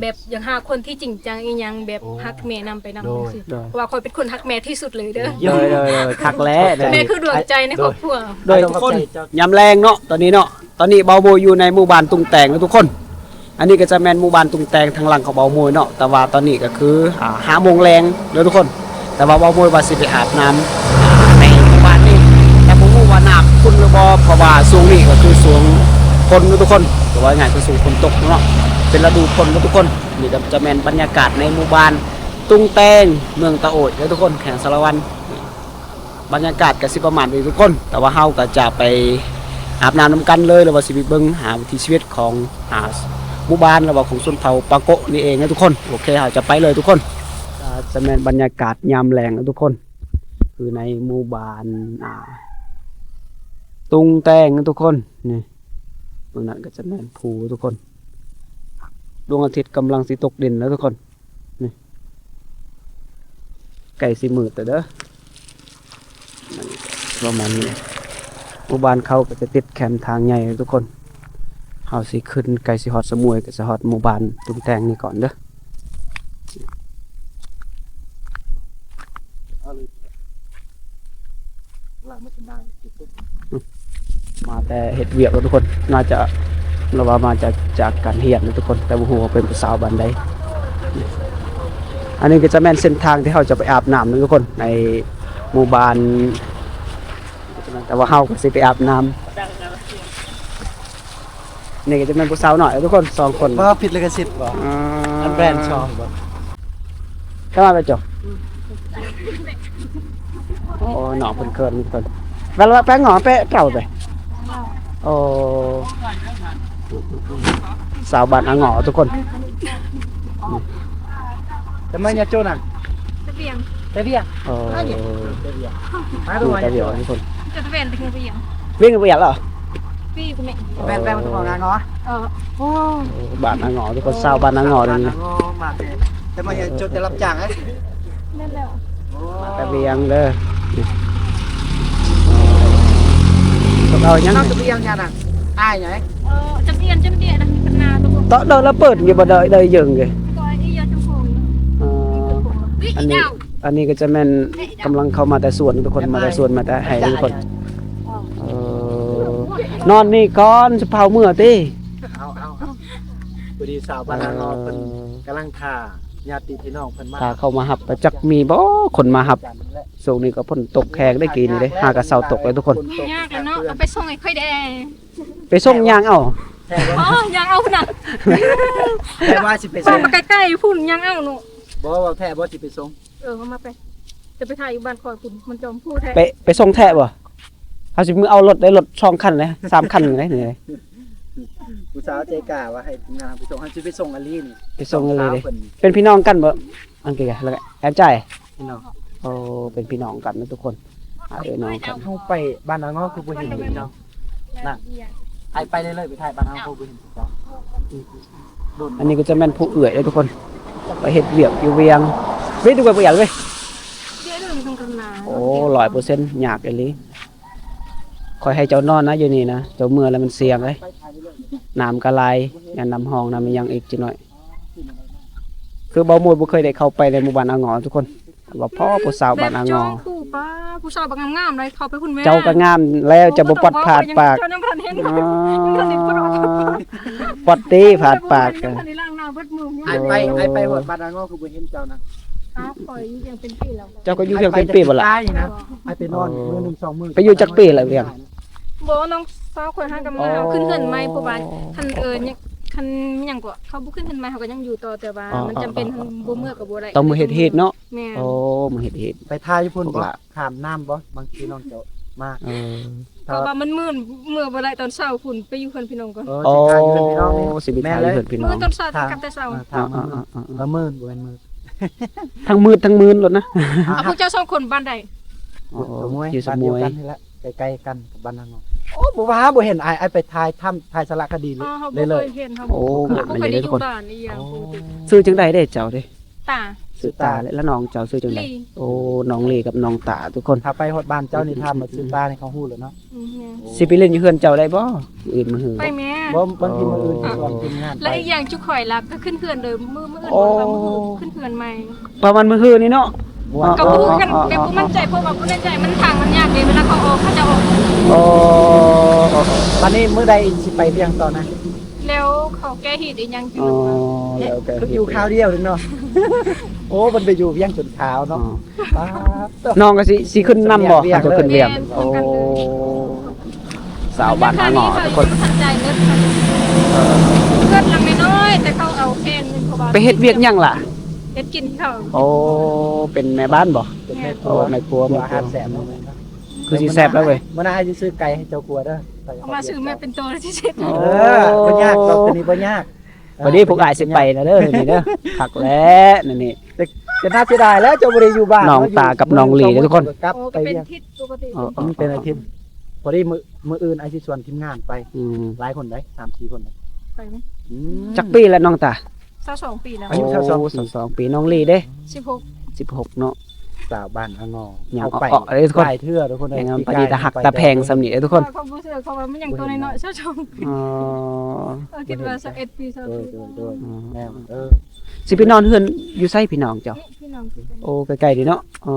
แบบอย่างหาคนที่จริงจังอีหยังแบบฮักแม่นำไปนำจังซี่เพราะว่าคอยเป็นคนฮักแม่ที่สุดเลยเด้อเลยคักแล้ว แม่คือดวงใจในครอบครัวโดยทุกคนยามแรงเนาะตอนนี้เบาโมอยู่ในหมู่บ้านตุงแตงนะทุกคนอันนี้ก็จะแม่นหมู่บ้านตุงแตงทางหลังของเบาโมเนาะแต่ว่าตอนนี้ก็คือ5 โมงแรงเด้อทุกคนแต่ว่าเบาโมว่าสิไปอาบน้ำในหมู่บ้านนี้แต่บ่ฮู้ว่าน้ำคุณหรือบ่เพราะว่าช่วงนี้ก็คือช่วงฝนทุกคนแต่ว่าง่ายคือช่วงฝนตกเนาะเป็นฤดูฝนทุกคนนี่ก็จะแม่นบรรยากาศในหมู่บ้านตุงแตงเมืองตะโอยเด้อทุกคนแข่งสารวันบรรยากาศก็สิประมาณนี้ทุกคนแต่ว่าเฮาก็จะไปอาบน้ำน้ำกันเลยหรือว่าสิไปเบิ่งหาวิถีชีวิตของหมู่บ้านหรือว่าของชนเผ่าปาโกะนี่เองนะทุกคนโอเคเฮาจะไปเลยทุกคนจะแม่นบรรยากาศยามแลงนะทุกคนคือในหมู่บ้านตุงแตงนะทุกคนนี่ตรงนั้นก็จะแม่นภูทุกคนดวงอาทิตย์กำลังสิตกดินแล้วทุกคนนี่ไก่สิมืดแต่เด้อประมาณนี้หมู่บ้านเขาก็จะติดแคมทางใหญ่ทุกคนเฮาสิขึ้นไก่สิฮอดสมุยก็จะฮอดหมู่บ้านตุงแตงนี่ก่อนเด้อมาแต่เห็ดเวียกแล้วทุกคนน่าจะเราว่ามาจากการเฮียนนะทุกคนแต่บ่ฮู้ว่าเป็นภาษาบ้านใดอันนี้ก็จะแม่นเส้นทางที่เราจะไปอาบน้ำนะทุกคนในหมู่บ้านแต่ว่าเฮาก็สิไปอาบน้ำนี่ก็จะเป็นผู้สาวหน่อยทุกคน2 คนว่าผิดลิขสิทธิ์บ่อันแบรนด์ชองบ่เข้ามาไปจบโอ้หน่อเพิ่นเคินทุกคนแล้วแป้งหน่อแป้เก่าไปโอ้สาวบ้านอ่างหงอทุกคนแต่ไม่เนี่ยโจนั่นตะเบียง แต่เบียโอ้แต่เบียมาดู แต่เดี๋ยวทุกคน จะตะเบียงตะเบียง วิ่งไปอย่างเหรอพี่คุณแม่แบนมันของงานงอโอ้บ้านอ่างหงอทุกคนสาวบ้านอ่างหงอเลยนะมาแต่ไม่เนี่ยโจจะรับจ้างไอ้นั่นแล้ว แต่เบียงเด้อเรายัง นอกจากเบียงงานน่ะอ้ายไงจำเบียงนะเป็นนาตัว ต่อเดินแล้วเปิดอยู่บ่ได้ยึงไงก็ไอ้ยอดชมพูอันนี้ก็จะแม่นกำลังเข้ามาแต่สวนทุกคนมาแต่สวนมาแต่ให้ทุกคนนอนนี่ก่อนจะเผาเมื่อติเอาพอดีสาวบ้านงอเพิ่นกำลังท่าญาติพี่น้องเพิ่นมาถ้าเข้ามาหับจักมีบ่คนมาหับช่วงนี้ก็ฝนตกแขกได้กินเลยหากะเซาตกเลยทุกคนยากกันเนาะเอาไปส่งให้ค่อยแดงไปส่งยางเอายางเอาน่ะแต่ว่าสิไปส่งมาใกล้ๆพุ่นยางเอาหนูบ่ว่าแท้บ่สิไปส่งมาไปจะไปถ่ายอยู่บ้านคอยพุ่นมันจอมพูดแท้ไปส่งแท้บ่เขาสิมือเอารถได้รถ2 คันเลย3 คันเลยนี่ผู้สาวใจกล้าว่าให้งานไปส่งให้สิไปส่งอลีนี่ไปส่งเลยเป็นพี่น้องกันบ่อันกี่แล้วแอบใจพี่น้องโอ้เป็นพี่น้องกันนะทุกคนน้องกันเฮาไปบ้านนางอคือบ่เห็นเนาะน่ะไปเลยไปถ่ายบ้านนางอคือบ่เห็นเนาะอันนี้ก็จะแม่นผู้เอื่อยเลยทุกคนไปเฮ็ดเวียกอยู่เวียงเว้ยดูไปบ่อยากเว้ยโอ้100%ยากอีหลีคอยให้เจ้านอนนะอยู่นี่นะเจ้าเมื่อแล้วมันเสี่ยงเลยน้ำกระไรอย่าน้ำห้องน้ำมันยังอีกจังหน่อยคือเบาหมดบ่เคยได้เข้าไปในหมู่บ้านอ่างหงอทุกคนว่าพ่อผู้สาวบ้านอ่างหงอผู้สาวบางงามเลยเข้าไปคุณแม่เจ้าก็งามแล้วจะบ่ปอดผาดปากปอดตีผาดปากกันไปหดบ้านอ่างหงอคือบ่เห็นเจ้านะเจ้าก็อยู่เพียงเป็นปีบ่ล่ะไปนอนมื้อนึง2มื้อไปอยู่จักปีล่ะเพียงบ่น้องสาวข่อยหากันมาขึ้นเฮือนใหม่เพราะว่าคันเนี่ยคันหยังก็เขาบ่ขึ้นเฮือนใหม่เขาก็ยังอยู่ต่อแต่ว่ามันจำเป็นบ่เมื่อก็บ่ได้ต้องมื้อเฮ็ดเนาะโอ้มื้อเฮ็ดไปทายอยู่พุ่นบ่ข้ามน้ำบ่บางทีน้องเจ้ามาเพราะว่ามันมื้อบ่ได้ตอนเช้าพุ่นไปอยู่เฮือนพี่น้องก่อนโอ้สิไปทายอยู่เฮือนพี่น้องมื้อตอนเช้ากลับแต่เช้ามื้อบ่แม่นมื้อทั้งมืดแล้วนะพวกเจ้า2 คนบ้านใดอยู่สมุยกันนี่แหละใกล้ๆกันกับบ้านนางโอ้บ่ว่าบ่เห็นไอ้ไปถ่ายสารคดีเลยโอ้บ่เคยได้อยู่บ้านอีหยังซื้อจังได๋เด้เจ้าเด้ตา ชื่อตาและน้องเจ้าชื่อจังได๋ ลี โอ้น้องลีกับน้องตาทุกคน ถ้าไปฮอดบ้านเจ้านี่ถามว่าชื่อตานี่เขาฮู้แล้วเนาะ สิไปเล่นอยู่เฮือนเจ้าได้บ่อื่นมาหือ ไปแม่ บ่บางทีมื้ออื่นสิชวนทีมงานไป และอีกอย่างจุข่อยรักก็ขึ้นเขื่อนเลยมืออื่น โอ้ บ่มือขึ้นเขื่อนใหม่ ประมาณมื้อคืนนี่เนาะ ม่วน ก็บ่ฮู้กันแต่บ่มั่นใจเพราะว่าบ่แน่ใจมันทางมันยากเด้เวลาเขาออกเขาจะออก โอ้ วันนี้มื้อใดสิไปเวียงต่อนะ แล้วเขาแก้เหตุอีหยังอยู่ อ๋อ ว่า แล้วก็ คืออยู่คราวเดียวนึงเนาะ โอ้มันไปอยู่เวียงจนขาวเนาะป๊าบ น้องก็สิขึ้นนำบ่เขาจะขึ้นเวียง แม่น โอ้สาวบ้านหาหงอทุกคน ทันใจเลิศเพื่อนหลังน้อยๆแต่เขาเอาแค่นึงเพราะว่า ไปเฮ็ดเวียกหยังล่ะ เฮ็ดกินเขา โอ้เป็นแม่บ้านบ่ เป็นแม่ค โอ้ รัว แม่ครัว อา แม่ค หาร รัว แสบเนาะ คือสิแซ่บแล้วเว้ย มื้อหน้าให้ซื้อไก่ให้เจ้ากลัวเด้อ เอามาซื้อแม่เป็นตัวที่เช็ด โอ้ บ่ยากดอกตัวนี้บ่ยาก พอดีพวกอ้ายสิไปนะเด้อนี่เด้อคักแล้วนั่นนี่ จะน่าเสียดายแล้วเจ้าบ่ได้อยู่บ้าน น้องตากับน้องหลีเด้อทุกคน กลับ โอ้ ไป ก็เป็น เวียง ทิศปกติ อ๋อ มันเป็นอาทิตย์พอดีมื้ออื่นไอ้สิชวนทีมงานไป อืม หลายคนได้3-4คนได้ ไปไหม จักปีแล้วน้องตา 22ปีแล้ว อายุเท่าสองปี สองปีน้องลีเด้ 16 16เนาะ สาวบ้านอ่างอ อย่าง เอาไป ออกๆเลยทุกคน หลายเทื่อทุกคน อย่างนั้นปดีตาหักตาแพงสำนีเด้อทุกคน เขาบ่ซื้อเขาว่ามันยังตัวน้อยๆ22ปี อ๋อ คิดว่า21ปี โดย 22ปี โดยแม่ สิไปนอนเฮือนอยู่ไสพี่น้องเจ้า พี่น้องคือ โอ้ใกล้ๆดีเนาะอ๋อ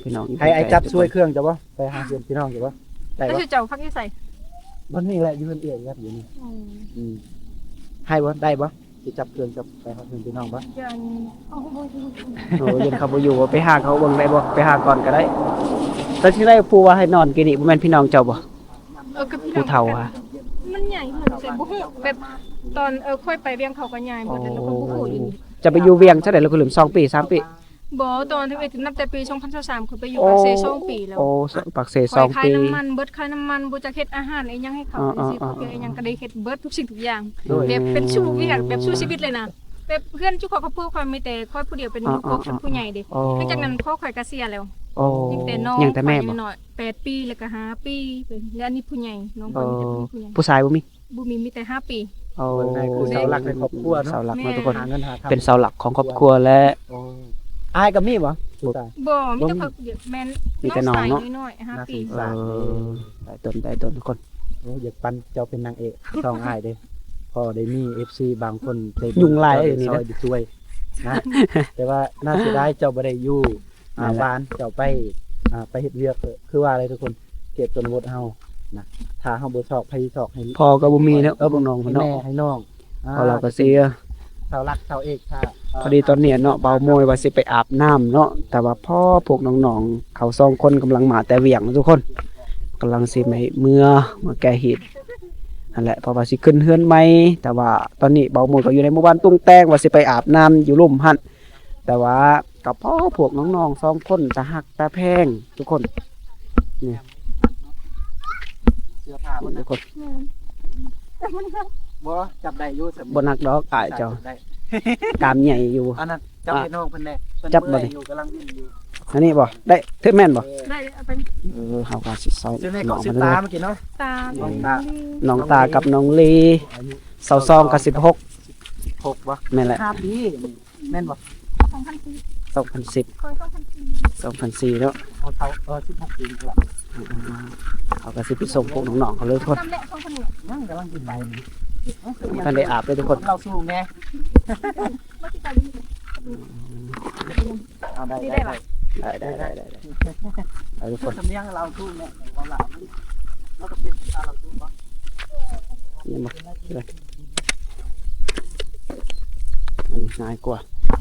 พี่น้องยู่ ให้ไอ้ ใกล้ๆ จับช่วยเครื่องจะบ่ไปหาเพื่อนพี่น้องจะบ่ได้ ก็ บ่ คือเจ้าพักที่ใส่ บ่นี่แหละอยู่เพิ่นเอื้อยครับอยู่นี่ให้บ่ได้บ่สิจับเครื่องจับไปหาเพื่อนพี่น้องบ่ ยันเอาบ่ โอ้ยันเขาบ่อยู่ว่าไปหาเขาเบิ่งได้บ่ไปหาก่อนก็ได้แต่สิได้ผู้ว่าให้นอนกินนี่บ่แม่นพี่น้องเจ้าบ่ กับพี่น้อง ผู้เฒ่าอ่ะ มันใหญ่เหมือนแต่บ่ฮู้แบบตอนค่อยไปเวียงเขาก็ใหญ่บ่แต่เราก็บ่ฮู้อยู่นี่ จะไปอยู่เวียงซะได้แล้วก็ลืม2ปี3ปี บ่ตอนที่ไปถึงนับแต่ปี2023คือไปอยู่ปากเซ2ปีแล้ว โอ้ปักเส คอย 2 ขาย ปี น้ำมันเบิดขายน้ำมันบ่จักเฮ็ดอาหารอีหยังให้เขาจังซี่พวกอีหยังก็ได้เฮ็ดเบิดทุกสิ่งทุกอย่างแบบเป็นสู้เวียกแบบสู้ชีวิตเลยนะแบบเพื่อนจุกเขาพูดความมีแต่ค่อยผู้เดียวเป็นลูกกบกับผู้ใหญ่เด้ โอ้ หลังจากนั้นพ่อข่อยก็เสียแล้ว โอ้ ยังแต่น้อง ยังแต่แม่บ่ น้อย8ปีแล้วก็5ปีเป็นแล้วอันนี้ผู้ใหญ่น้องข่อยมีแต่ผู้ใหญ่ ผู้ชายบ่มี บ่มีแต่5ปี โอ้ คนไหนคือเสาหลักในครอบครัวเนาะ เสาหลักเนาะทุกคน หาเงินหาทำ เป็นเสาหลักของครอบครัวและ โอ้อายกับมีบ่สุดท้าย บ่มีแต่เขาเดียวแม่น มีแต่น้องเนาะ สยน้อยๆ5ปี น่าสงสาร ได้ต้นทุกคน โอ้อยากปันเจ้าเป็นนางเอกช่องอายเด้พอได้มี FC บางคนใจบุญ ยุงลาย เจ้ อย่างนี้ ซ นะ อยช่วยนะ แต่ว่าน่าเสียดายเจ้าบ่ได้อยู่บ้านเจ้าไปเฮ็ดเวียกคือว่าอะไรทุกคนเก็บต้นบดเฮานะถ้าเฮาบ่ชอบไผชอบให้ พอก็บ่มีแล้วบ่น้อง ให้ เพิ่น แม่ เนาะ ให้น้อง พอเราก็เสีย เสาหลักเสาเอกค่ะ พอดีตอนเนี้ยเนาะเบาโมยว่าสิไปอาบน้ำเนาะแต่ว่าพ่อพวกน้องๆเขา2คนกำลังมาแต่เวียงนะทุกคนกำลังสิไปเมื่อมาแก้เหตุนั่นแหละเพราะว่าสิขึ้นเฮือนใหม่แต่ว่าตอนนี้เบาโมยก็อยู่ในหมู่บ้านตุ้งแตงว่าสิไปอาบน้ำอยู่ลุ่มหั่นแต่ว่ากับพ่อพวกน้องๆ2คนตาหักตาแพงทุกคนนี่ เสื้อผ้าบ่ ทุกคน บ่จับได้อยู่สำ บ่นักดอกอายเจ้า ได้ กามใหญ่อยู่ อันนั้นจับให้น้องเพิ่นแน่เพิ่น จับบ่ เมื่อย ได้ อยู่กำลังวิ่งอยู่ อันนี้บ่ได้เทปแม่นบ่ ได้เอาไป เฮาก็สิซอย ซื้อใน น้ ข อ อง ง ซื้อ มัน ตา เนาะ เมื่อกี้เนาะ ตา น้องตากับน้องลี อายุ 22กับ16 6บ่ แม่นแหละ 5ปีแม่นบ่ 2010 2010 ค่อย2010 2004เนาะ เอาเท่า16ปีแล้ว เขาก็สิไปส่งพวกน้องๆเขาเลยทุกคน ทำแหละของคนนี้ ยังกำลังกินไปนี่ ท่านได้อาบเลยทุกคน เราสู้แน่ บ่สิไป เอาได้ นี่ ได้ ได้ปะ ได้เอาทุกค พูด น สำเนียงเราสู้แน่เราหลับเราก็เป็นตาเราสู้บ่ นี่มาอันนี้ง่ายกว่า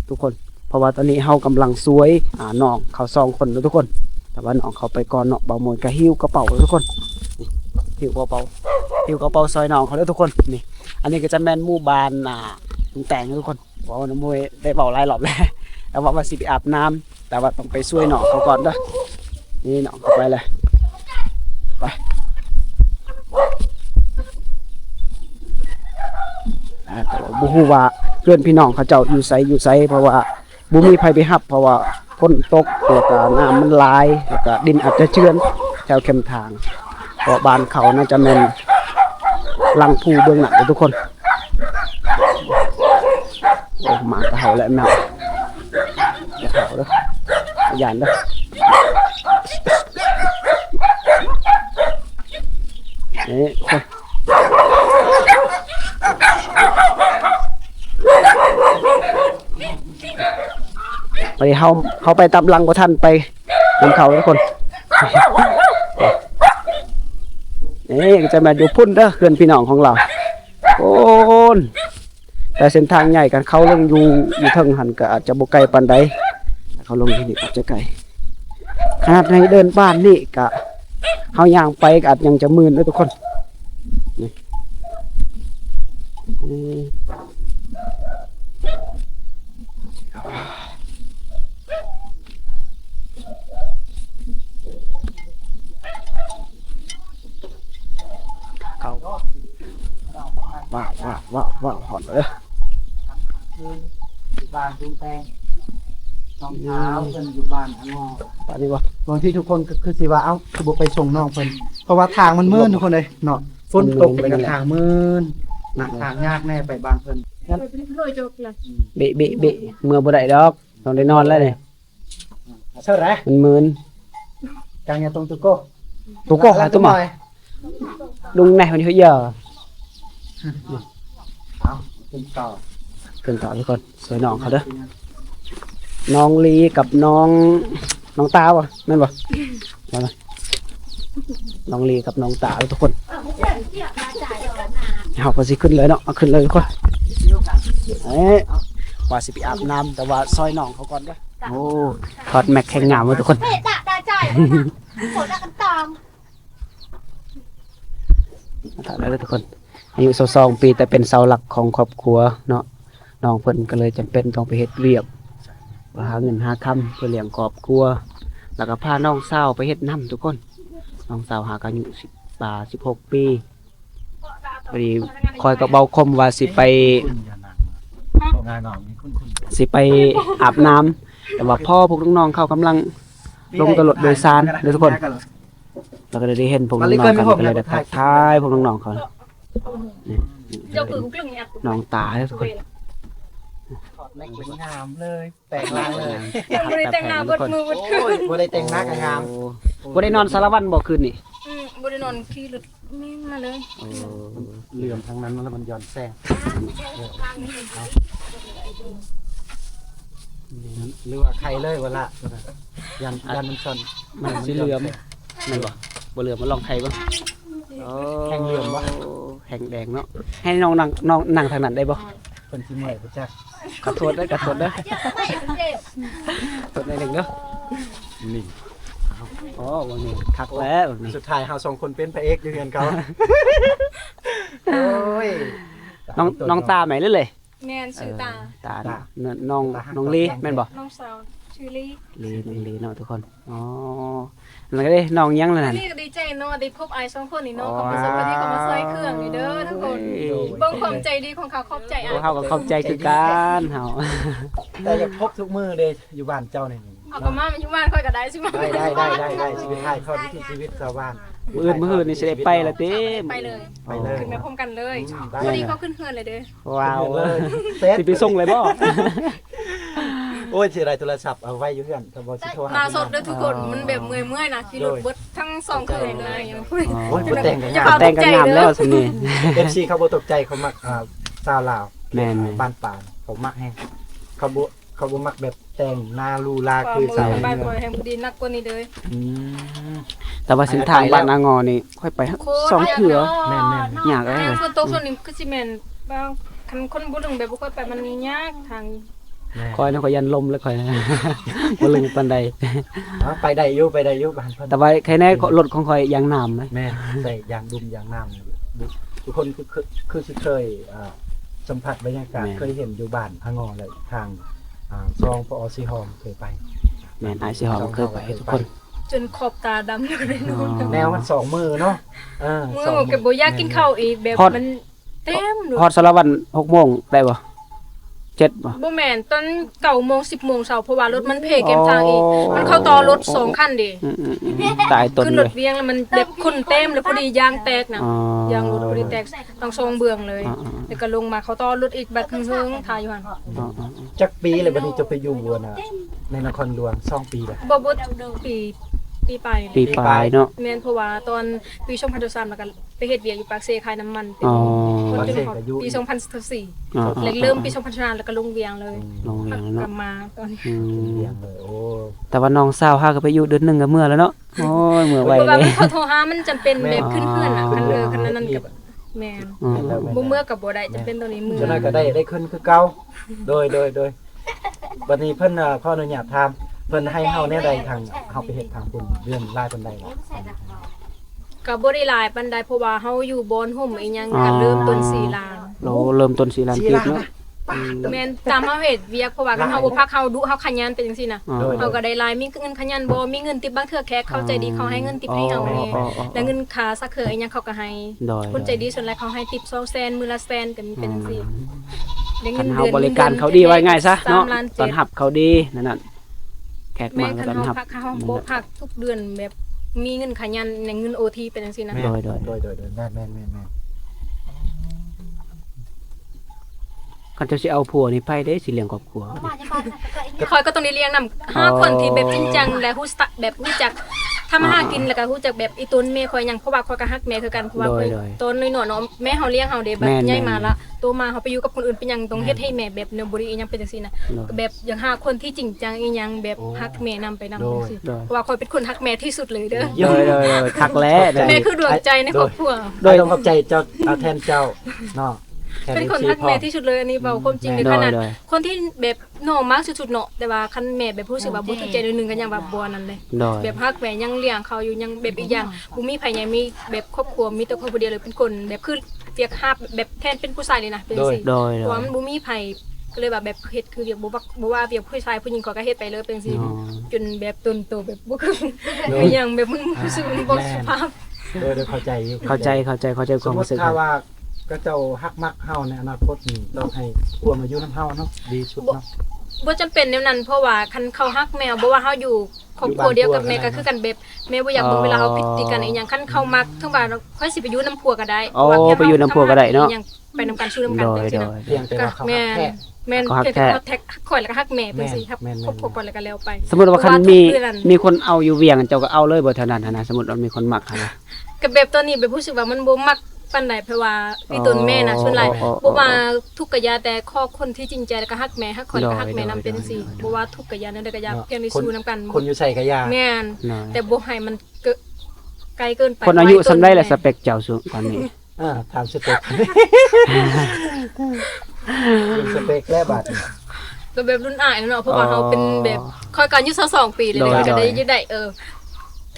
ทุกคน เพราะว่าตอนนี้เฮากำลังซวยน้องเขา2คนแล้วทุกคน แต่ว่าน้องเขาไปก่อนเนาะเบาโมยก็หิ้วกระเป๋าเลยทุกคนนี่หิ้วกระเป๋าซอยน้องเขาเลยทุกคนนี่อันนี้ก็จะแม่นหมู่บ้านลุงแต่งนะทุกคนบอกว่าน้ำมวยได้เบาหลายรอบแล้วแต่ว่าสิไปอาบน้ำแต่ว่าต้องไปช่วยน้องเขาก่อนเด้อนี่น้องเขาไปเลยไปแต่ว่าบ่ฮู้ว่าเพื่อนพี่น้องเขาเจ้าอยู่ไสเพราะว่าบ่มีไผไปรับเพราะว่าฝนตกแล้วก็น้ำมันหลายแล้วก็ดินอาจจะเจือนแถวเข้มทางเพราะบ้านเขาน่าจะแม่นลังภูเบื้องหน้าเด้อทุกคนโอ้หมากระเห่าแล้วแมว เฒ่าเด้ออย่านเด้อนี่ไปเฮาไปตามหลังบ่ทันไปนำเขาทุกคนนี่จะมาอยู่พุ่นเด้อเพื่อนพี่น้องของเราโอ้นแต่เส้นทางใหญ่กันเขาลงอยู่เทิงหันก็อาจจะบ่ไกลปานใดเขาลงที่นี่อาจจะไกลขนาดให้เดินบ้านนี่ก็เฮาย่างไปก็อาจยังจะมื่นเด้อทุกคนนี่เขาว้าหอนเลย อยู่บ้านตุ้งแตงน้องเช้าเพิ่นอยู่บ้านอันงอ ตอนนี้วะ บางที่ทุกคนก็คือสิว่าเอ้าคือบ่ไปส่งน้องเพิ่นเพราะว่าทางมันมืดทุกคนเลยเนาะฝนตกแล้วก็ทางมืดนะทางยากแน่ไปบ้านเพิ่น ไปเป็นโรยโจกเลย เบะเมื่อบ่ได้ดอกต้องได้นอนแล้วนี่ เท่าไหร่ มันมึน กางยาตรงตุโก้ ตุโก้หาตัวมาลุงไหนมันเยอะ เอาขึ้นต่อ เกินต่อทุกคนสวยน้องเขาเด้อน้องลีกับน้องตาบ่แม่นบ่มาเลยน้องลีกับน้องตาทุกคนเอาก็สิขึ้นเลยเนาะเอาขึ้นเลยทุกคนว่าสิไปอาบน้ำแต่ว่าซอยน้องเขาก่อนเด้อโอ้ถอดแม็กแข่งงามไว้ทุกคน จ่ายผลกันตาม ถอดแล้วทุกคนอายุ22ปีแต่เป็นเสาหลักของครอบครัวเนาะน้องเพิ่นก็เลยจำเป็นต้องไปเฮ็ดเวียกหาเงินหาคำเพื่อเลี้ยงครอบครัวแล้วก็พาน้องสาวไปเฮ็ดน้ำทุกคนน้องสาวหาอายุ16 ปีพอดีคอยกับเบาคมว่าสิไปอาบน้ำแต่ว่าพ่อพวกน้องๆเขากำลังลงตลอดโดยสารเด้อทุกคนเราก็ได้เห็นพวกน้องๆกันก็เลยได้ทักทายพวกน้องๆเขา เจ้าคือกลึ่งเนี่ย น้องตาเด้อทุกคน ถอดแม็กเป็นงามเลยแต่งหน้าเลย ยังบริแต่งหน้าบดมือบดขึ้น บ่ได้แต่งหน้าก็งาม บ่ได้นอนสารวัตรบ่คืนนี่ บริโนอนขี่รถไม่มาเลย เหลื่อมทั้งนั้นแล้วมันย้อนแสงหรือว่าใครเลยเวลายันมันสั่น มันสิเหลือมแม่นบ่บ่เหลือมมันลองไทยบ่ แข่งเหลื่อมวะ แข่งแดงเนาะให้น้องนั่งทางนั้นได้บ่ เพิ่นสิเมื่อยบ่จัก ขอโทษเด้อขอโทษเด้อโทษในหนึ่งเด้อ นี่ อ๋อวันนี้คักแล้ววันนี้ สุดท้ายเฮาสองคนเป็นพระเอกอยู่เฮือนเขาโอ้ย น้องตาไหมเลย แม่นชื่อตา ตาน้องลีแม่นบ่ น้องสาวชื่อลี่ น้องลีเนาะทุกคนอ๋อแล้วก็ได้น้องยังแล้วนั่น นี่ก็ดีใจเนาะได้พบไอ้สองคนนี่เนาะเขาประสบการณ์ที่เขามาใส่เครื่องนี่เด้อทุกคนเบิ่งความใจดีของเขาขอบใจ โอ้เฮาก็เข้าใจคือกันเฮา แต่อย่าพบทุกมื้อเด้อยู่บ้านเจ้านี่ เอากลับมาอยู่บ้านค่อยก็ได้ใช่ไหม ได้ชีวิตไทยทอดวิถีชีวิตชาวบ้าน มื้อนี่สิได้ไปละติ ไปเลย ไปเลย ขึ้นมาพร้อมกันเลย ได้ พอดีเขาขึ้นเฮือนเลยเด้อ ว้าว เลยเซต สิไปส่งเลยบ่ โอ้ยสิได้โทรศัพท์เอาไว้อยู่เฮือนก็บ่สิโทรหา มาสดเด้อทุกคนมันแบบเมื่อยๆนะขี่รถเบิดทั้งสองคืนเลยอย่างพูด โอ้ยบ่แต่งกัน อย่า ยาก แต่งกันงามแล้วสินี่ FC เขาบ่ตกใจเขามักชาวลาว แม่น บ้านป่าเขามักแฮงเขาบ่มักแบบแต่งหน้าลูลา ความ คือ มื สาว อใบปล่อยแห่งพอดีนักกว่านี้เลย แต่ว่าเส้นทางบ้านนางอนี่ค่อยไปสองเถื่อ แม่น ยากเลย แม่ฝนตกส่วนนี้คือสิแม่นบางคันคนบ่ลึงแบบบ่ค่อยไปมันยากทาง คอยนะคอยยันลมแล้วคอย บ่ลึงปานใด ไปได้อยู่บ้านเพิ่น แต่ว่าใครแน่รถของคอยยางน้ำเลย แม่ใส่ยางดุมยางน้ำทุกคนคือสิเคยสัมผัสบรรยากาศเคยเห็นอยู่บ้านพะงอเลยทางซองปอซีฮอมเคยไป แม่นอายสิหอมเคยไปทุกคน จนขอบตาดำเลยเนาะ แนวมัน2มื้อเนาะมื้อบ่ก็บ่อยากกินข้าวอีกแบบมันเต็มเลย ฮอดสารวัน6:00นได้บ่ 7บ่ บ่แม่นตอน9 โมง 10 โมงเช้าเพราะว่ารถมันเพเกมทางอีกมันเข้าต่อรถ2คันดิ ตายต้น ขึ้น เล ร ย ถเวียงแล้วมันแบบคนเต็มแล้วพอดียางแตกน่ะ อ๋อย างรถพอดีแตกต้องส่งเบืองเลย อ๋อ แล้วก็ลงมาเขาต่อรถอีกบัดครึ่งๆถ่ายอยู่หั่น จักปีเลยบัดนี้จะไปอยู่บัวน่ะในนครหลวง2 ปีแล้ว บ่ปีปลายนี่แหละ ปีปลายเนาะ แม่นเพราะว่าตอนปี2023แล้วก็ไปเฮ็ดเวียกอยู่ปากเซขายน้ำมันเป็น อ๋อ คนจน ปากเซ ฮอด ก็อยู่ ปี อ๋อ 2014แล้วเริ่มปี2025แล้วก็ลงเวียงเลย ลงเวียง ก เนาะ ลับมาตอน อืม เลี้ยงเลยโอ้ แต่ว่าน้องสาวหาก็ไปอยู่เดือนหนึงก็เมื่อแล้วเนาะโอ้ยเมื่อไว เพราะ เล ว่าย มันเขาโทรหามันจำเป็นแบบขึ้นเพื่อนอ่ะ อ๋อ คันนั้นกับแม่น อืม บ่เมื่อกับบ่ได้จำเป็นตัวนี้มือ เจ้าน้อยก็ได้ขึ้นคือเก่าโดยบัดนี้เพิ่นขออนุญาตถามเพิ่นให้เฮาแนวใดทางเฮาไปเฮ็ดทางคุณเรื่องรายปานใดล่ะ ก็บ่ได้หลายปานใดเพราะว่าเฮาอยู่บอนห่มอีหยังก็เริ่มต้น4ล้าน เราเริ่มต้น4ล้านกีบเนาะ แม่นตามเฮาเฮ็ดเวียกเพราะว่าคันเฮาบ่พักเฮาดุเฮาขยันเป็นจังซี่น่ะ อ๋อ โดย เฮาก็ได้หลายมีเงินขยันบ่มีเงินติบบางเทื่อแขกเขาใจดีเขาให้เงินติบให้เฮาแน่แล้วเงินค่าซักเคออีหยังเขาก็ให้ โดย คนใจดีส่วนหลายเขาให้ติบ200,000มื้อละแสนก็มีเป็นจังซี่ได้ คั เงิ น น เฮา เดือน บริการเขาดีไว้ง่ายซะเนาะ 3ล้าน ตอนหับเขาดีนั่นน่ะแขก แม่ มาน ก็ คัน ตอน เฮา หับ พักเฮาบ่พักทุกเดือนแบบมีเงินขยันในเงิน OT เป็นจังซี่นะ แม่ โดย แม่น คันจะสิเอาผัวนี่ไปได้สิเลี้ยงครอบครัว คอยก็ต้องได้เลี้ยงนำ5คนที่แบบจริงจังและฮู้จักแบบรู้จักทำอาหารกินแล้วก็ฮู้จักแบบอีตุนแม่คอยหยังเพราะว่าคอยก็ฮักแม่คือกันเพราะว่าคอยตอนน้อยๆเนาะแม่เฮาเลี้ยงเฮาเด้แบบใหญ่มาละโตมาเฮาไปอยู่กับคนอื่นเป็นหยังต้องเฮ็ดให้แม่แบบแนวบ่ดีอีหยังเป็นจังซี่นะแบบอย่างหาคนที่จริงจังอีหยังแบบฮักแม่นำไปนำจังซี่เพราะว่าคอยเป็นคนฮักแม่ที่สุดเลยเด้อ โดยทักแล้ว แม่คือดวงใจในครอบครัว โดยต้องขอบใจเจ้าเอาแทนเจ้าเนาะแท เป็นคน ที่ ฮักแม่ พ่อ ที่สุดเลยอันนี้เว้าความจริงในขนาดคนที่แบบน้องมากสุดๆเนาะแต่ว่าคันแม่แบบรู้สึกว่าบ่ถูกใจนิดนึงก็ยังว่าบ่นั่นเลย โดย แบบฮักแม่ยังเลี้ยงเขาอยู่ยังแบบอีกอย่างบ่มีไผยังมีแบบครอบครัวมีแต่ครอบครัวเดียวเลยเป็นคนแบบคือเรียกฮับแบบแทนเป็นผู้ชายเลยนะเป็นสิ โดย เพราะว่ามันบ่มีไผก็เลยแบบเฮ็ดคือเรียกบ่ว่าเรียกผู้ชายผู้หญิงก็เฮ็ดไปเลยเป็นสิจนแบบตนโตแบบบ่คืออีหยังแบบมันรู้สึกมันบ่สุภาพ โดยเข้าใจอยู่ เข้าใจค ส วาม มม รู้ ติ สึก ถ้าว่าก็เจ้าฮักมักเฮาในอนาคตนี่ต้องให้ควรมาอยู่นำเฮาเนาะดีสุดเนาะ บ่จำเป็นแนวนั้นเพราะว่าคันเขาฮักแมวบ่ว่าเฮาอยู่ครอบครัวเดียวกับแม่ก็คือกันแบบแม่บ่อยากเบิ่งเวลาเฮาผิดติกันอีหยังคันเขามักทั้งบ้านค่อยสิไปอยู่นํผัวก็ได้ โอ้ไปอยู่นำผัวก็ได้เนาะ อีหยังไปนํกันสู้นํกัน โดย จังซี่นะ เพียงแต่ว่าเขา แม่ ฮัก น แท้ แม่น เขาฮัก เพียง แท้ แต่เขาแท็กข่อยแล้วก็ฮักแม่เป็นสิครับ แม่น ครอบครัวก่อนแล้วก็แล้วไป สมมุติว่าคันมี เพราะว่าทุกเดือน มีคนเอาอยู่เวียงเจ้าก็เอาเลยบ่เท่านั้นหั้นนะสมมุติว่ามีคนมักหั้นนะ กับแบบตอนนี้แบบรู้สึกว่ามันบ่มักปานใดเพราะว่าพี่ตนแม่นะส่วนหลาย อ๋อ บ่ว่าทุกกะยาแต่ข้อคนที่จริงใจแล้วก็ฮักแม่ฮักข่อยแล้วก็ฮักแม่นํเป็นจังซี่บ่ว่าทุกกะยานั้นใดกะยาเพียงได้สู้นํกัน คนอยู่ใส่กะยา แม่น น้อย แต่บ่ให้มันเกินไกลเกินไป คนอายุสำได้แหละ ไว้ ส ต้น เปคเจ้าสุตอนนี้ ถามสเปคสเปคแรกบาดนี่ ก็แบบรุ่นอ้ายเนาะเพราะว่า อ๋อ เขาเป็นแบบคอยกันอายุ22ปีเลย โดย ก็ได้ โดย ยึดได้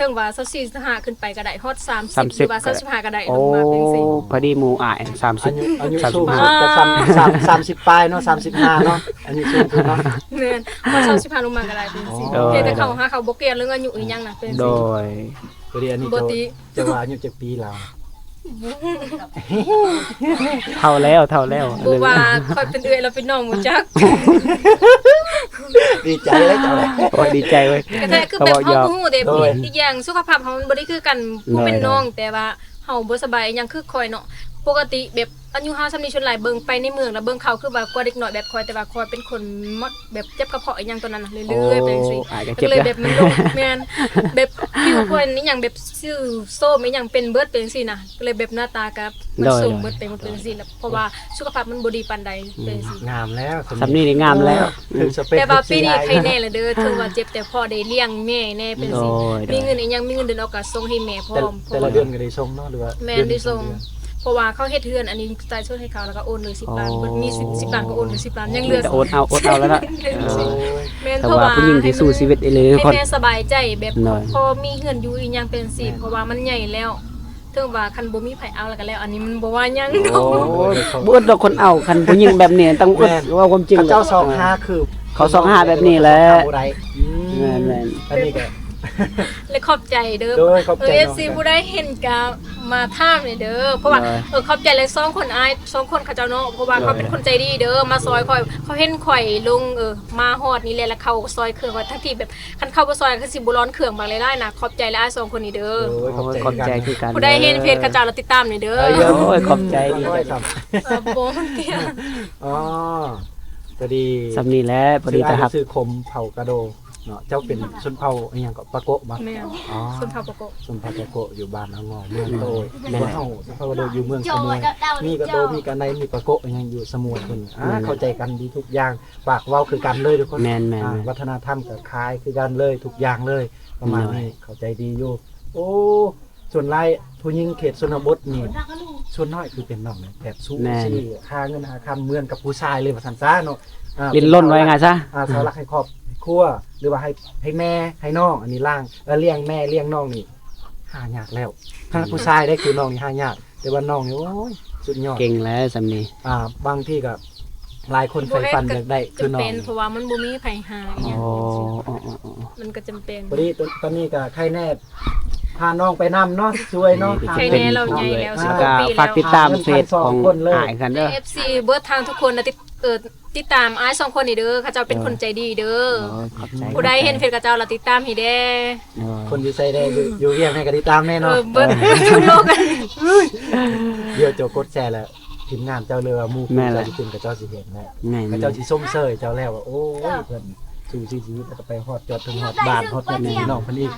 ถึงว่า24 25ขึ้นไปก็ได้ฮอด30หรือว่า35ก็ได้ โอ้ ลงมาเป็นจังซี่ พอดีหมู่อ้าย อายุ 30 อายุ 30 สูงสุดก็30ปลายเนาะ35เนาะอายุสูงสุดเนาะ แม่นฮอด35ลงมาก็ได้เป็นจังซี่ โดย เพียงแต่เขาหาเขาบ่เกลียดเรื่องอายุอีหยังน่ะเป็นจัง โด ซี่ ย พอดีอันนี้ ปกติ จะว่าอายุ7ปีแล้ว เท่าแล้ว บ่ว่าคอยเป็นเอื้อยแล้วเป็นน้องบ่จัก ดีใจเลยเจ้าเลย โอ้ยดีใจเว้ย ก็แท้คือแบบ เขาบอก เฮาบ่ฮู้เด้ โดย อีกอย่างสุขภาพเฮามันบ่ได้คือกันผู้เป็นน้องแต่ว่าเฮาบ่สบายอีหยังคือคอยเนาะปกติแบบอายุเฮาซำนี้ชนหลายเบิ่งไปในเมืองแล้วเบิ่งเขาคือว่ากว่าเด็กน้อยแบบคอยแต่ว่าคอยเป็นคนมักแบบเจ็บกระเพาะอีหยังตอนนั้นน่ะเรื่อยๆไปจังซี่ อาจจะ ก็ เจ็บ เลย นะ แบบมันลงแม่นแบบผิวคนนี่หยังแบบซื่อโซ่ไม่หยังเป็นเบิดเป็นจังซี่นะก็เลยแบบหน้าตากับมันสูงเบิดไปหมดเป็นจังซี่แล้วเพราะว่าสุขภาพมันบ่ดีปานใดเป็นจังซี่ งามแล้ว สำนี้นี่งามแล้ว ถึงสเปค แต่ว่าปีนี้ใครแน่ละเด้อถือว่าเจ็บแต่พ่อได้เลี้ยงแม่แน่เป็นจังซี่ โอ้ย มีเงินอีหยังมีเงินเดือนเอาก็ส่งให้แม่พร้อม แต่ละเดือนก็ได้ส่งเนาะหรือว่า แม่นได้ส่งเพราะว่าเขาเฮ็ดเฮือนอันนี้จ่ายส่วนให้เขาแล้วก็โอนเลย10ล้านบ่มี10ล้านก็โอนเลย10ล้านยังเหลือ แต่โอนเอาแล้วนะ โอ้ย แม่น แต่ เพราะ ว่า ว่า ผู้หญิงที่สู้ชีวิตเลย ให้ คน แม่สบายใจแบบ หน่อย พอมีเงินอยู่อีหยังเป็นสิเพราะว่ามันใหญ่แล้วถึงว่าคันบ่มีไผเอาแล้วก็แล้ว อันนี้มันบ่ว่าหยัง โอ้ย บ่อดดอกคนเอาคันผู้หญิงแบบนี้ต้องอดว่าความจริง เจ้า25คือ เขา25แบบนี้แหละ บ่ได้ แม่น อันนี้ก็ เลยขอบใจเด้อ โดยขอบใจ FC ผู้ใดเห็นก็มาถามนี่เด้อเพราะว่าขอบใจเลย2คนอ้าย2คนเขาเจ้าเนาะเพราะว่าเขาเป็นคนใจดีเด้อมาซอยข่อยเขาเห็นข่อยลงมาฮอดนี่แหละแล้วเขาซอยเครื่องว่าทั้งที่แบบคันเข้าบ่ซอยก็สิบ่ร้อนเครื่องบางเลยได้นะขอบใจเลยอ้าย2คนนี้เด้อ โดยขอบใจ ขอบใจคือกัน ผู้ใดเห็นเพจเขาเจ้าเราติดตามนี่เด้อ โอ้ยขอบใจดี ครับ โบ่เตี้ย อ๋อพอดี สำนี้แหล้วพอดีตะหัก ซื้อคมเผากระโดเนาะเจ้าเป็นชนเผ่าอีหยังก็ปะโกะบ่ แม่น อ๋อ คนพาปก ชนเผ่าปะโกะอยู่บ้านนางอเมืองโตยคนเฮาชนเผ่ากระโดอยู่เมืองสมุยมีกระโดมีกันในมีปะโกะอีหยังอยู่สมุยเพิ่นเข้าใจกันดีทุกอย่างปากเว้าคือกันเลยทุกคน แม่น วัฒนธรรมก็คล้ายคือกันเลยทุกอย่างเลยประมาณนี้เข้าใจดีอยู่โอ้ส่วนรายผู้หญิงเขตชนบทนี่ส่วนน้อยคือเป็นน้องเนี่ยแบบสู้ซี่ค่าเงินหาคำเหมือนกับผู้ชายเลยว่าซั่นซะเนาะ ลิ้นล้นไว้ไงซะ เสาหลักให้ครอบครัวหรือว่าให้แม่ให้น้องอันนี้ล่างแล้วเลี้ยงแม่เลี้ยงน้องนี่หายากแล้วถ้าผู้ชายได้คือน้องนี่หายากแต่ว่าน้องนี่โอ้ยสุดยอด เก่งแล้วสำนี้ บางที่ก็หลายคนใฝ่ฝันอยากได้คือ จำ น้อง เป็นเพราะว่ามันบ่มีไผหาอหยัง โอ้ มันก็จำเป็น พอดีตอนนี้ก็ใครแน่พาน้องไปนำเนาะช่วยเนาะ ใครแน่เราใหญ่แล้ว แล้วก็ฝากติดตามเพจของหายกันเด้อ FC เบิร์ดทางทุกคนนะติดตามอ้าย2คนนี่เด้อเขาเจ้าเป็นคนใจดีเด้อ ขอบใจ ผู้ใดเห็นเพจเขาเจ้าเราติดตามให้แด้ คนอยู่ใส่ได้อยู่เรียงให้ก็ติดตามแน่เนาะ เบิร์ดทุกโลกกัน เดี๋ยวเจ้ากดแชร์แล้วทีมงานเจ้าเรือว่าหมู่เจ้าสิขึ้นกับเจ้าสิเห็นแน่ แม่น พระเจ้าสิส้มเสยเจ้าแล้วว่าโอ้ยเพิ่นสู่ชีวิตแล้วก็ไปฮอดจอดถึงฮอดบ้านฮอดแม่พี่น้องเพิ่นอีก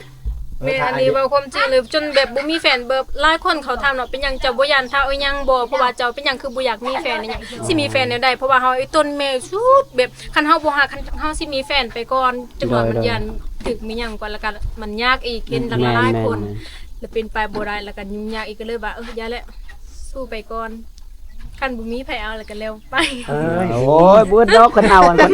แม่อันนี้เว้าความจริงเลยจนแบบบ่มีแฟนเบิดหลายคนเขาถามเนาะเป็นหยังเจ้าบ่ยันถ้าเอาหยังบ่เพราะว่าเจ้าเป็นหยังคือบ่อยากมีแฟนอีหยังสิมีแฟนแนวใดเพราะว่าเฮาไอ้ต้นแม่สุดแบบคันเฮาบ่หาคันเฮาสิมีแฟนไปก่อนจังว่ามันยันถึกมีหยังก่อนแล้วก็มันยากอีกเห็นหลายคนแล้วเป็นไปบ่ได้แล้วก็ยุ่งยากอีกก็เลยว่าอย่าแหละสู้ไปก่อนคันบ่มีไผเอาแล้วก็แล้วไป โอ้ยบึดดอกคนเอาตั้ง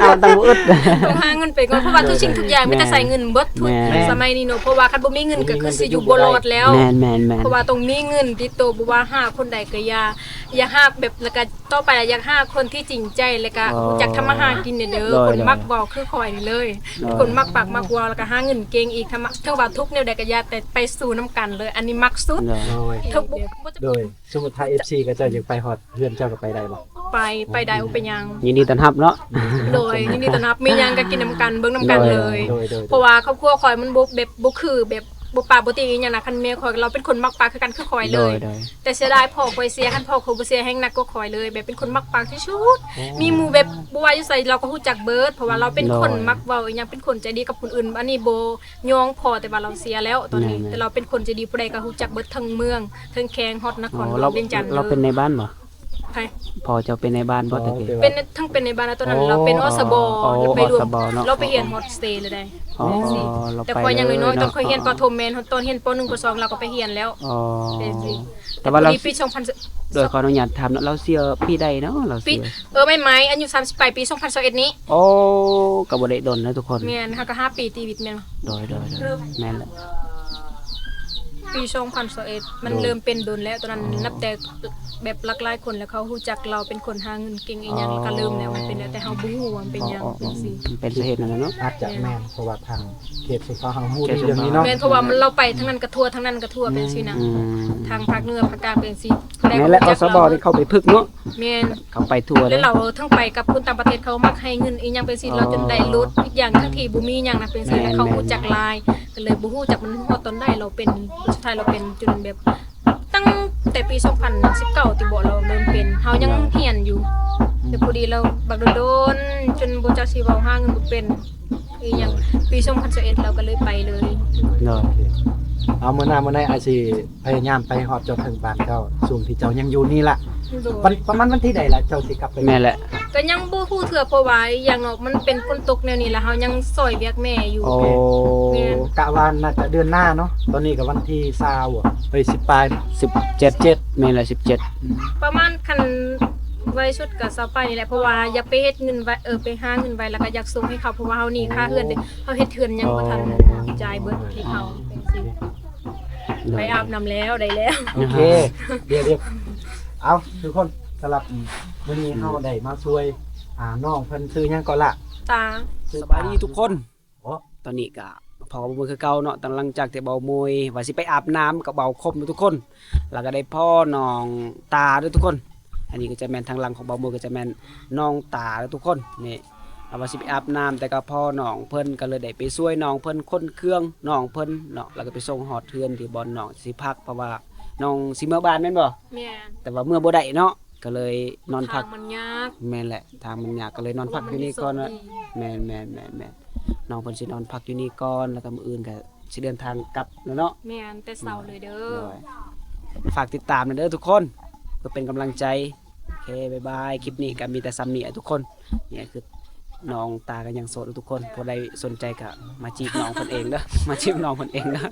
อึด ต้องหาเงินไปก่อนเพราะว่าทุกสิ่งทุกอย่างมีแต่ใส่เงินเบิดทุกสมัยนี้เนาะเพราะว่าคันบ่มีเงินก็คือสิอยู่บ่รอดแล้ว แม่น เพราะว่าต้องมีเงินติดตัวบ่ว่าหาคนใดก็อย่าหาแบบแล้วก็ต่อไปอยากหาคนที่จริงใจแล้วก็รู้จักทำมาหากินเนี่ยเด้อคนมักเว้าคือข่อยนี่เลยคนมักปากมักเว้าแล้วก็หาเงินเก่งอีกทำถึงว่าทุกแนวใดก็อย่าแต่ไปสู่นํกันเลย อันนี้มักสุด ทุกบ่จะ โดยสมมุติถ้า FC ก็เจ้าอยากไปฮอดเพื่อนเจ้าก็ไปได้บ่ ไปได้อุปยัง ยินดีต้อนรับเนาะ โดยยินดีต้อนรับมีหยังก็กินนํกันเบิ่งนํกันเลย โดย เพราะว่าครอบครัวข่อยมันบ่แบบบ่คือแบบบ่ปากบ่ตีอีหยังนะคันแม่ข่อยเราเป็นคนมักปากคือกันคือข่อยเลย แต่เสียดายพ่อข่อยเสียคันพ่อข่อยบ่เสียแฮงหนักกว่าข่อยเลยแบบเป็นคนมักปากที่สุดมีหมู่แบบบ่ว่าอยู่ไสเราก็ฮู้จักเบิดเพราะว่าเราเป็นคนมักเว้าอีหยังเป็นคนใจดีกับคนอื่นอันนี้บ่ยองพอแต่ว่าเราเสียแล้วตอนนี้แต่เราเป็นคนใจดีผู้ใดก็ฮู้จักเบิดทั้งเมืองทั้งแขงฮอดนครหลวงเวียงจันทน์ เราเป็นในบ้านบ่ ไผ พอจะเป็นในบ้านบ่ตะกี้ เป็นทั้งเป็นในบ้านแล้วตอนนั้นเราเป็นอสบไปรวมเราไปเรียนโฮสเตลเลยได้ อ๋อ แต่พอยังน้อยๆตอนค่อยเรียนปฐมแม่นตอนเรียนป .1 ป .2 เราก็ไปเรียนแล้ว อ๋อ เป็นสิ แต่ว่าเรา ปี2000 โดยขออนุญาตถามเนาะเราเสียพี่ใดเนาะเรา ปี เสีย ไม่ไม้อายุ30ปลายปี2021นี้ โอ้ก็บ่ได้ดนนะทุกคน แม่นเฮาก็5ปีตีวิทย์แม่น โดยแม่นแหละ ปี2021มันเริ่มเป็นโดนแล้วตอนนั้นนับแต่แบบหลากหลายคนแล้วเขาฮู้จักเราเป็นคนหาเงินเก่งอีหยังแล้วก็เริ่มแล้วมันเป็นแล้วแต่เฮาบ่ฮู้ว่ามันเป็นหยังเป็นสิ เป็นสาเหตุนั่นแหละเนาะ อาจจะแม่นเพราะว่าทางเขตสุภาพฮู้ดีเรื่องนี้เนาะ แม่นเพราะว่ามันเราไปทั้งนั้นก็ทั่วทั้งนั้นก็ทั่วเป็นสินะ อืม ทางภาคเหนือภาคกลางเป็นสิ แม่นและอสบนี่เข้าไปพึกเนาะ แม่น เข้าไปทั่วเล แล้ ยว เราทั้งไปกับคนต่างประเทศเขามักให้เงินอีหยังเป็นสิเราจนได้ลดอีกอย่างทั้งที่บ่มีหยังนะเป็นสิแล้วเขาฮู้จักลายก็เลยบ่ฮู้จักมันฮอดตอนได้เราเป็นสุดท้ายเราเป็นจนแบบตั้งแต่ปี2019ที่บ่เราเริ่มเป็นเฮายังเรียนอยู่แต่พอดีเราบักโดนๆจนบ่จักสิเว้าหาเงินบ่เป็นอีหยังปี2021เราก็เลยไปเลย เนาะ เอามื้อหน้าอาจสิพยายามไปฮอดจอดถึงบ้านเจ้าช่วงที่เจ้ายังอยู่นี่ล่ะประมาณวันที่ใดล่ะเจ้าสิกลับไป แม่นแหละ ก็ยังบ่ฮู้เถื่อเพราะว่าอย่างเนาะมันเป็นฝนตกแนวนี้แล้วเฮายังซอยเวียกแม่อยู่ โอ้ แม่น กะว่าน่าจะเดือนหน้าเนาะตอนนี้ก็วันที่20อ่ะเฮ้ย10ปลาย 17แม่นแหละ17 ประมาณคันไว้ชุดกับเสาไปนี่แหละเพราะว่าอยากไปเฮ็ดเงินไว้ไปหาเงินไว้แล้วก็อยากส่งให้เขาเพราะว่าเฮานี่ค่าเฮือนเด้เฮาเฮ็ดเฮือนยังบ่ทันจ่ายเบิดให้เขาเป็นสิไปอาบน้ำแล้วได้แล้ว โอเคเดี๋ยวเอาทุกคนสำหรับมื้อนี้เฮาได้มาช่วยน้องเพิ่นซื้อหยังก่อนล่ะ ตา สบายดีทุกคน โอ้ ตอนนี้ก็ พอเบามือคือเก่าเนาะตอนหลังจากที่เบามวยว่าสิไปอาบน้ำกับเบาคมทุกคนแล้วก็ได้พ่อน้องตาด้วยทุกคนอันนี้ก็จะแม่นทางหลังของเบามวยก็จะแม่นน้องตาด้วยทุกคนนี่เราว่าสิไปอาบน้ำแต่ก็พ่อน้องเพิ่นก็เลยได้ไปช่วยน้องเพิ่นค้นเครื่องน้องเพิ่นเนาะแล้วก็ไปส่งฮอดเทือนที่บ่อนน้องสิพักเพราะว่าน้องสิเมื่อบ้านแม่นบ่ แม่น แต่ว่าเมื่อบ่ได้เนาะก็เลยนอนพั ทาก งมันยาก แม่นแหละทางมันยากก็เลยนอนพักอยู่นี่ก่อนว่าแม่นน้องเพิ่นสินอนพักอยู่นี่ก่อนแล้วก็มื้ออื่นก็สิเดินทางกลับแล้วเนาะ แม่นแต่เช้าเลยเด้อ ฝากติดตามหน่อยเด้อทุกคนเพื่อเป็นกำลังใจโอเคบ๊ายบายคลิปนี้ก็มีแต่ซ้ำนี่ทุกคนเนี่ยคือน้องตากันยังโสดทุกคนผู้ใดสนใจก็มาจีบน้องเพิ่นเองเด้อมาจีบน้องเพิ่นเองเด้อ